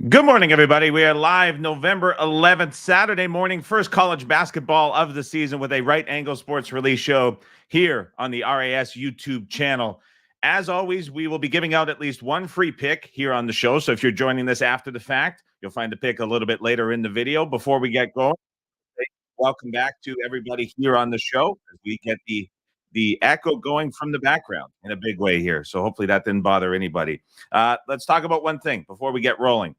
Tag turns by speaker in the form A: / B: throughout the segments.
A: Good morning, everybody. We are live November 11th, Saturday morning, first college basketball of the season with a Right Angle Sports release show here on the RAS YouTube channel. As always, we will be giving out at least one free pick here on the show. So if you're joining this after the fact, you'll find the pick a little bit later in the video. Before we get going, welcome back to everybody here on the show as we get the echo going from the background in a big way here. So hopefully that didn't bother anybody. Let's talk about one thing before we get rolling.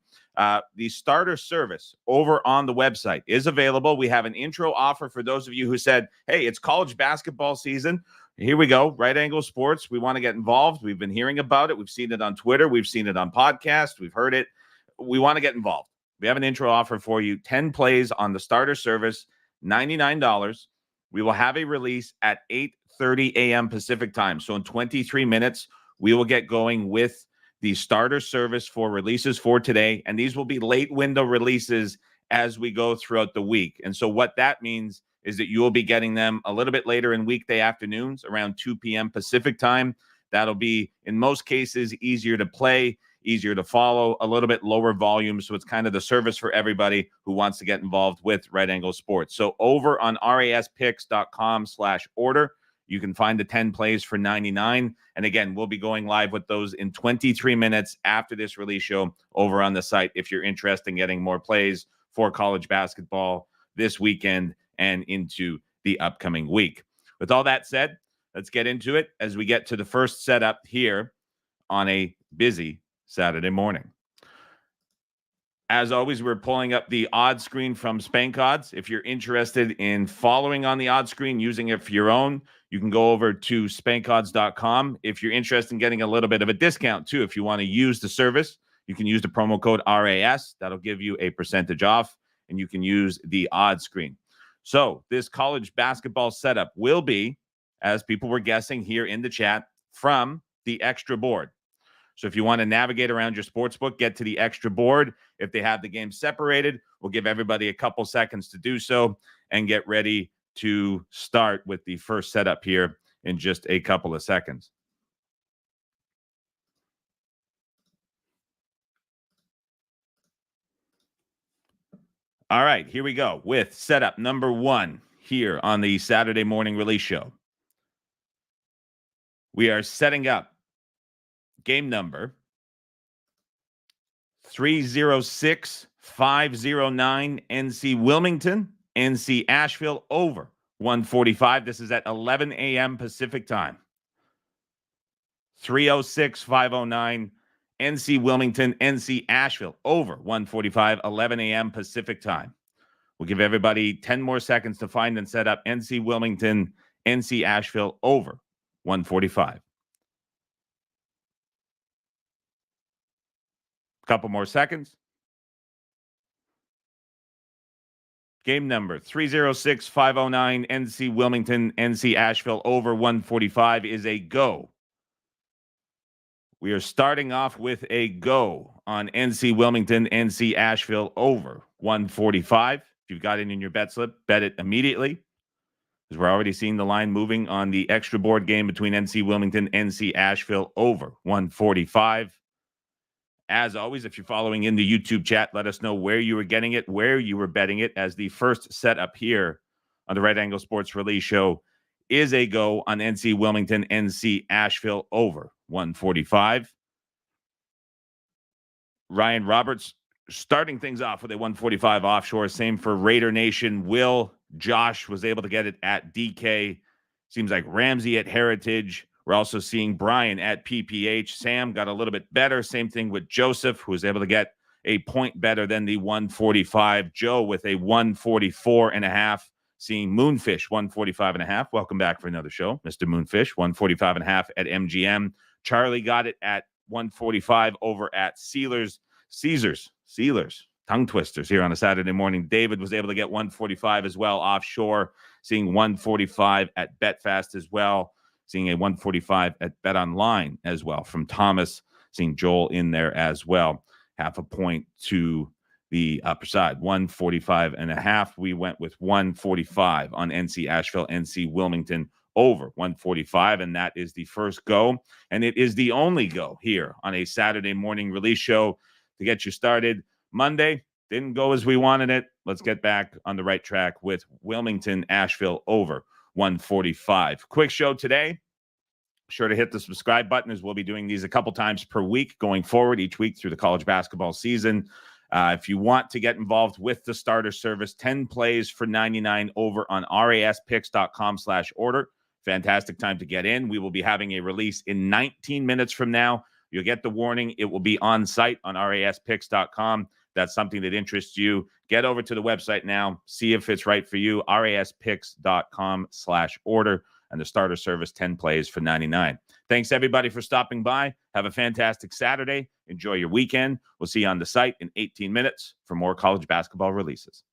A: The starter service over on the website is available. We have an intro offer for those of you who said, hey, it's college basketball season. Here we go. Right Angle Sports. We want to get involved. We've been hearing about it. We've seen it on Twitter. We've seen it on podcasts. We've heard it. We want to get involved. We have an intro offer for you. 10 plays on the starter service, $99. We will have a release at 8:30 a.m. Pacific time. So in 23 minutes, we will get going with the starter service for releases for today. And these will be late window releases as we go throughout the week. And so what that means is that you will be getting them a little bit later in weekday afternoons around 2 p.m. Pacific time. That'll be, in most cases, easier to play, easier to follow, a little bit lower volume. So it's kind of the service for everybody who wants to get involved with Right Angle Sports. So over on raspicks.com/order, you can find the 10 plays for $99. And again, we'll be going live with those in 23 minutes after this release show over on the site if you're interested in getting more plays for college basketball this weekend and into the upcoming week. With all that said, let's get into it as we get to the first setup here on a busy Saturday morning. As always, we're pulling up the odds screen from Spank Odds. If you're interested in following on the odds screen, using it for your own, you can go over to spankodds.com. If you're interested in getting a little bit of a discount too, if you want to use the service, you can use the promo code RAS. That'll give you a percentage off, and you can use the odds screen. So this college basketball setup will be, as people were guessing here in the chat, from the extra board. So if you want to navigate around your sportsbook, get to the extra board. If they have the game separated, we'll give everybody a couple seconds to do so and get ready to start with the first setup here in just a couple of seconds. All right, here we go with setup number one here on the Saturday morning release show. We are setting up game number 306-509 NC Wilmington, NC Asheville over 145. This is at 11 a.m. Pacific time. 306-509 NC Wilmington, NC Asheville over 145, 11 a.m. Pacific time. We'll give everybody 10 more seconds to find and set up NC Wilmington, NC Asheville over 145. Couple more seconds. Game number 306-509 NC Wilmington, NC Asheville over 145 is a go. We are starting off with a go on NC Wilmington, NC Asheville over 145. If you've got it in your bet slip, bet it immediately, because we're already seeing the line moving on the extra board game between NC Wilmington, NC Asheville over 145. As always, if you're following in the YouTube chat, let us know where you were getting it, where you were betting it, as the first setup here on the Right Angle Sports Release Show is a go on NC Wilmington, NC Asheville over 145. Ryan Roberts starting things off with a 145 offshore. Same for Raider Nation. Josh was able to get it at DK. Seems like Ramsey at Heritage. We're also seeing Brian at PPH. Sam got a little bit better. Same thing with Joseph, who was able to get a point better than the 145. Joe with a 144.5. Seeing Moonfish 145.5. Welcome back for another show, Mr. Moonfish 145.5 at MGM. Charlie got it at 145 over at Caesars, tongue twisters here on a Saturday morning. David was able to get 145 as well offshore. Seeing 145 at BetFast as well. Seeing a 145 at BetOnline as well from Thomas. Seeing Joel in there as well. Half a point to the upper side, 145.5. We went with 145 on NC Asheville, NC Wilmington over 145, and that is the first go, and it is the only go here on a Saturday morning release show to get you started. Monday didn't go as we wanted it. Let's get back on the right track with Wilmington, Asheville over 145. Quick show today. Sure to hit the subscribe button, as we'll be doing these a couple times per week going forward, each week through the college basketball season. If you want to get involved with the starter service, 10 plays for $99 over on raspicks.com/order. Fantastic time to get in. We will be having a release in 19 minutes from now. You'll get the warning. It will be on site on raspicks.com. That's something that interests you. Get over to the website now. See if it's right for you. raspicks.com/order. And the starter service, 10 plays for $99. Thanks, everybody, for stopping by. Have a fantastic Saturday. Enjoy your weekend. We'll see you on the site in 18 minutes for more college basketball releases.